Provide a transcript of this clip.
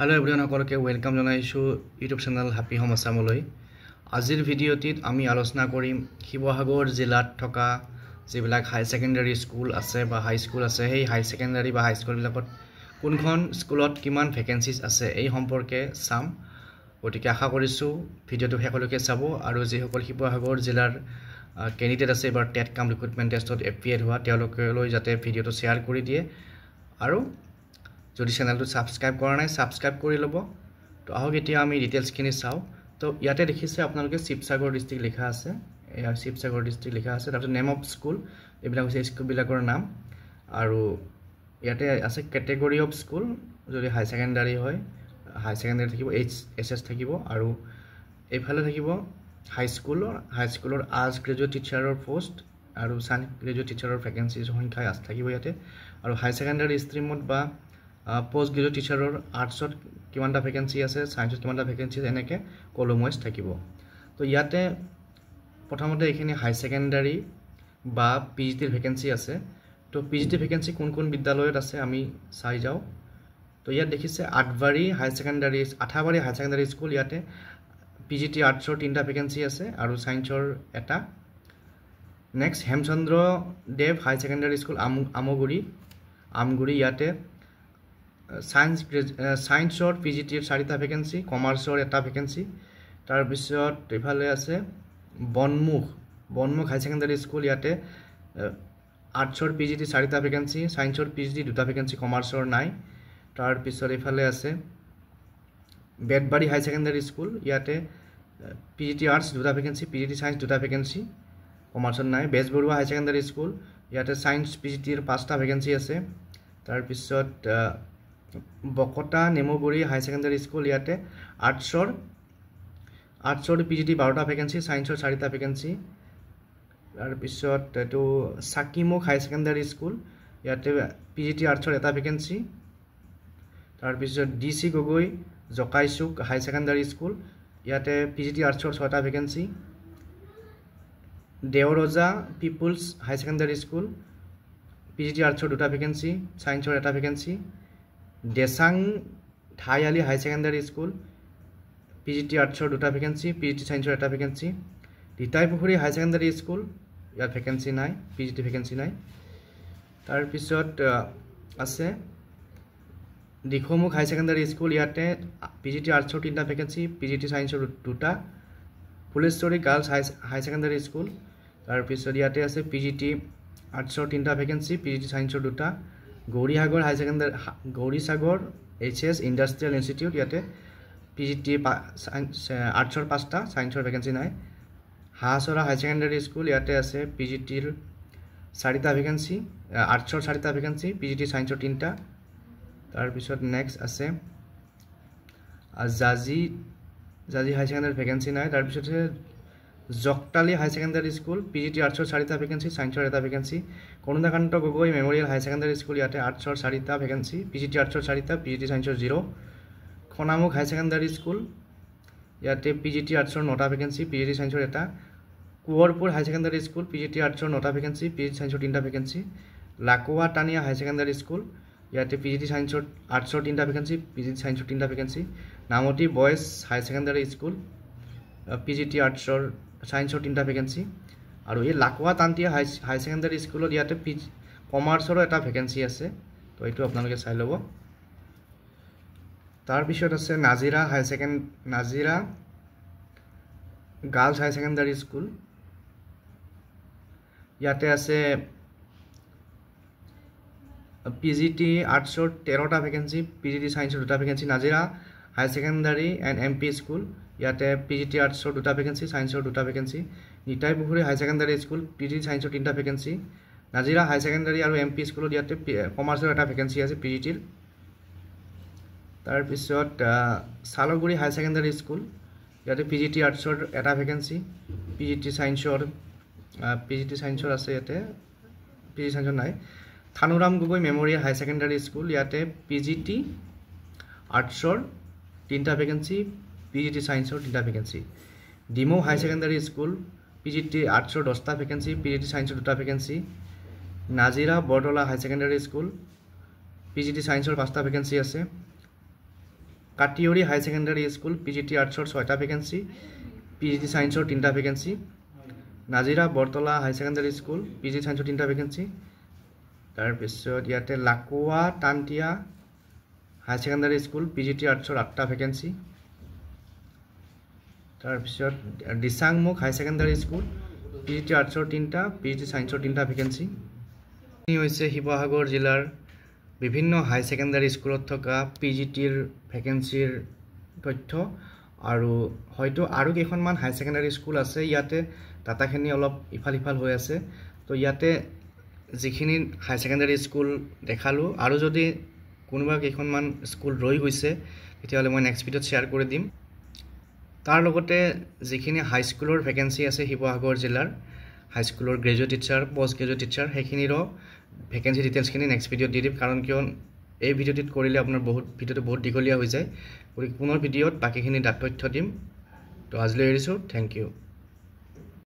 Hello everyone, welcome জনাইছো YouTube channel happy home আসামলৈ। আজিৰ ভিডিঅ'টিত আমি আলোচনা কৰিম শিৱসাগৰ জিলাত থকা যিবিলাক হাই সেকেন্ডাৰী স্কুল আছে বা হাই স্কুল আছে, সেই হাই সেকেন্ডাৰী বা হাই স্কুলবিলাকত কোনখন স্কুলত কিমান ভ্যাকেন্সিজ আছে এই সম্পৰ্কে চাম। গতিকে আশা কৰিছো ভিডিঅ'টো শেষলৈকে চাব আৰু যিসকল শিৱসাগৰ জিলাৰ ক্যান্ডিডেট আছে এবাৰ টেট কাম ৰিক্ৰুটমেন্ট টেষ্টত এপিয়াৰ হোৱা তেওঁলোকলৈ যাতে ভিডিঅ'টো শেয়াৰ কৰি দিয়ে আৰু যদি চেনেলটো সাবস্ক্ৰাইব কৰা নাই সাবস্ক্ৰাইব কৰি লব। তো আহক এতিয়া আমি ডিটেইলছখিনি চাও। তো ইয়াতে দেখিছে আপোনালোকে শিৱসাগৰ ডিস্ট্ৰিক্ট লিখা আছে, এয়া শিৱসাগৰ ডিস্ট্ৰিক্ট লিখা আছে। তাৰপিছত নেম অফ স্কুল, এইবিলাক হৈছে স্কুলবিলাকৰ নাম আৰু ইয়াতে আছে ক্যাটেগৰি অফ স্কুল। যদি হাই সেকেন্ডাৰী হয় হাই সেকেন্ডাৰী থাকিব, এইচএস থাকিব আৰু এইফালে থাকিব হাই স্কুলৰ আজ গ্ৰেজুৱেট টিচাৰৰ পোষ্ট আৰু সান গ্ৰেজুৱেট টিচাৰৰ ভ্যাকেন্সিৰ সংখ্যা আছে থাকিব ইয়াতে। আৰু হাই সেকেন্ডাৰী ষ্ট্ৰীমত বা পোষ্ট গ্ৰেজুৱেট টিচাৰৰ আৰ্টছত কিমানটা ভ্যাকেন্সি আছে, সায়েন্সত কিমানটা ভ্যাকেন্সি এনেকে কলম ওয়াইজ থাকিব। তো ইয়াতে প্ৰথমতে এইখিনি হাই সেকেন্ডাৰী বা পিজিটিৰ ভ্যাকেন্সি আছে। তো পিজিটি ভ্যাকেন্সি কোন কোন বিদ্যালয়ত আছে আমি চাই যাও। তো ইয়াত দেখিছে আঠবাৰী হাই সেকেন্ডাৰী স্কুল, ইয়াতে পিজিটি আৰ্টছৰ 3টা ভ্যাকেন্সি আছে আৰু সায়েন্সৰ এটা। নেক্সট হেমচন্দ্ৰ দেৱ হাই সেকেন্ডাৰী স্কুল আমগুৰি, ইয়াতে সায়েন্সৰ পিজিটিৰ 4টা ভ্যাকেন্সি, কমাৰ্চৰ এটা ভ্যাকেন্সি। তাৰ পিছত ইফালে আছে বনমুখ হাই সেকেন্ডাৰী স্কুল, ইয়াতে আৰ্টছৰ পিজিটি 4টা ভ্যাকেন্সি, সায়েন্সৰ পিজিটি 2টা ভ্যাকেন্সি, কমাৰ্চৰ নাই। তাৰ পিছত ইফালে আছে বেতবাৰী হাই সেকেন্ডাৰী স্কুল, ইয়াতে পিজিটি আৰ্টছ 2টা ভ্যাকেন্সি, পিজিটি সায়েন্স 2টা ভ্যাকেন্সি, কমাৰ্চৰ নাই। বেজবৰুৱা হাই সেকেন্ডাৰী স্কুল, ইয়াতে সায়েন্স পিজিটিৰ 5টা ভ্যাকেন্সি আছে। তাৰ পিছত বকতা নেমুগুৰি হাই সেকেন্ডাৰী স্কুল, ইয়াতে আৰ্টছৰ পিজিটি 12টা ভ্যাকেন্সি, সায়েন্সৰ 4টা ভ্যাকেন্সি। তাৰ পিছত এটো সাকিমুখ হাই সেকেন্ডাৰী স্কুল, ইয়াতে পিজিটি আৰ্টছৰ এটা ভ্যাকেন্সি। তাৰ পিছত ডিসি গগৈ জকাইচুক হাই সেকেন্ডাৰী স্কুল, ইয়াতে পিজিটি আৰ্টছৰ 6টা ভ্যাকেন্সি। দেওৰজা পিপলছ হাই সেকেন্ডাৰী স্কুল, পিজিটি আৰ্টছৰ 2টা ভ্যাকেন্সি, সায়েন্সৰ এটা ভ্যাকেন্সি। দেসাং ঠাইআলি হাই সেকেন্ডাৰী স্কুল, পিজিটি আৰ্টছৰ 2টা ভ্যাকেন্সি, পিজিটি সায়েন্সৰ এটা ভ্যাকেন্সি। ৰিতাইপুখুৰী হাই সেকেন্ডাৰী স্কুল, ইয়াত ভ্যাকেন্সি নাই, পিজিটি ভ্যাকেন্সি নাই। তাৰ পিছত আছে দিখমুখ হাই সেকেন্ডাৰী স্কুল, ইয়াতে পিজিটি আৰ্টছৰ 3টা ভ্যাকেন্সি, পিজিটি সায়েন্সৰ 2টা। Phuleswari girls high secondary school, তাৰ পিছত ইয়াতে আছে পিজিটি আৰ্টছৰ 3টা ভ্যাকেন্সি, পিজিটি সায়েন্সৰ 2টা। গৌৰীসাগৰ এইচএস ইণ্ডাষ্ট্ৰিয়েল ইনষ্টিটিউট, ইয়াতে পিজিটি আৰ্টছৰ 5টা, সায়েন্সৰ ভ্যাকেন্সি নাই। হাঁহচৰা হাই সেকেন্ডাৰী স্কুল, ইয়াতে আছে পিজিটিৰ 4টা ভ্যাকেন্সি, আৰ্টছৰ 4টা ভ্যাকেন্সি, পিজিটি সায়েন্সৰ 3টা। তাৰ পিছত নেক্সট আছে জাজি হাই সেকেন্ডাৰী ভ্যাকেন্সি নাই। তাৰ পিছত জকটালি হাই সেকেন্ডাৰী স্কুল, পিজিটি আৰ্টছৰ 4টা ভ্যাকেন্সি, সায়েন্সৰ এটা vacancy. Karunakanta Gogoi memorial high secondary school, ইয়াতে আৰ্টছৰ 4টা ভ্যাকেন্সি, পিজিটি আৰ্টছৰ 4টা, পিজিটি সায়েন্সৰ 0। খনামুখ হাই সেকেন্ডাৰী স্কুল, ইয়াতে পিজিটি আৰ্টছৰ 9টা ভ্যাকেন্সি, পিজিটি সায়েন্সৰ এটা। Kuwarpur high secondary school, PGT আৰ্টছৰ 9টা ভ্যাকেন্সি, পিজিটি সায়েন্সৰ 3টা vacancy. Lakwa Tania high secondary school, ইয়াতে পিজিটি আৰ্টছৰ 3টা ভ্যাকেন্সি, পিজিটি সায়েন্সৰ 3টা ভ্যাকেন্সি। নামতি বয়েজ হাই সেকেন্ডাৰী স্কুল, পিজিটি আৰ্টছৰ সায়েন্সৰ 3টা ভ্যাকেন্সি। আৰু এই লাকোৱা টানিয়া হাই সেকেন্ডাৰী স্কুলত ইয়াতে কমাৰ্চৰ এটা ভ্যাকেন্সি আছে। তো এইটো আপোনালোকে চাই ল'ব। তাৰ পিছত আছে Nazira girls high secondary school, ইয়াতে আছে পিজিটি আৰ্টছৰ 13টা ভ্যাকেন্সি, পিজিটি সায়েন্সৰ 2টা vacancy. Nazira high secondary and MP school, ইয়াতে পিজিটি আৰ্টছৰ 2টা ভ্যাকেন্সি, সায়েন্সৰ 2টা vacancy. Nitaipukhuri high secondary school, PGT সায়েন্সৰ 3টা ভ্যাকেন্সি। নাজিৰা হাই সেকেন্ডাৰী আৰু এমপি স্কুলত ইয়াতে কমাৰ্চৰ এটা ভ্যাকেন্সি আছে পিজিটিৰ। তাৰ পিছত সালগুৰি হাই সেকেন্ডাৰী স্কুল, ইয়াতে পিজিটি আৰ্টছৰ এটা ভ্যাকেন্সি, পিজিটি সায়েন্সৰ আছে, ইয়াতে পিজিটি সায়েন্সৰ নাই। Thanuram Gogoi memorial high secondary school, ইয়াতে পিজিটি আৰ্টছৰ 3টা ভ্যাকেন্সি, পিজিটি সায়েন্সৰ 3টা vacancy. Dimow high secondary school, PGT আৰ্টছৰ 10টা ভ্যাকেন্সি, পিজিটি সায়েন্সৰ 2টা vacancy. Nazira Bortola high secondary school, PGT সায়েন্সৰ 5টা ভ্যাকেন্সি আছে। Katiyori high secondary school PGT আৰ্টছৰ 6টা ভেকেঞ্চি পিজিটি ছায়েন্সৰ 3টা vacancy Nazira Bortola high secondary school PGT ছায়েন্সৰ 3টা ভেকেঞ্চি তাৰপিছত ইয়াতে Lakuwa Tantia high secondary school PGT আৰ্টছৰ 8টা ভেকেঞ্চি তাৰপিছত দিচাংমুখ হাই ছেকেণ্ডাৰী স্কুল পিজিটি আৰ্টছৰ 3টা পিজিটি ছায়েন্সৰ 3টা ভেকেঞ্চি এই হৈছে শিৱসাগৰ জিলাৰ বিভিন্ন হাই ছেকেণ্ডাৰী স্কুলত থকা পিজিটিৰ ভেকেঞ্চিৰ তথ্য আৰু হয়তো আৰু কেইখনমান হাই ছেকেণ্ডাৰী স্কুল আছে ইয়াতে ডাটাখিনি অলপ ইফাল সিফাল হৈ আছে তো ইয়াতে যিখিনি হাই ছেকেণ্ডাৰী স্কুল দেখালোঁ আৰু যদি কোনোবা কেইখনমান স্কুল ৰৈ গৈছে তেতিয়াহ'লে মই নেক্সট ভিডিঅ'ত শ্বেয়াৰ কৰি দিম তাৰ লগতে যিখিনি হাই স্কুলৰ ভেকেঞ্চি আছে শিৱসাগৰ জিলাৰ হাই স্কুলৰ graduate teacher post graduate teacher সেইখিনিৰো ভেকেঞ্চি ডিটেইলছখিনি নেক্সট ভিডিঅ'ত দি দিম কাৰণ কিয় এই ভিডিঅ'টিত কৰিলে আপোনাৰ ভিডিঅ'টো বহুত দীঘলীয়া হৈ যায় গতিকে পুনৰ ভিডিঅ'ত বাকীখিনি তথ্য দিম তো আজিলৈ এৰিছোঁ থেংক ইউ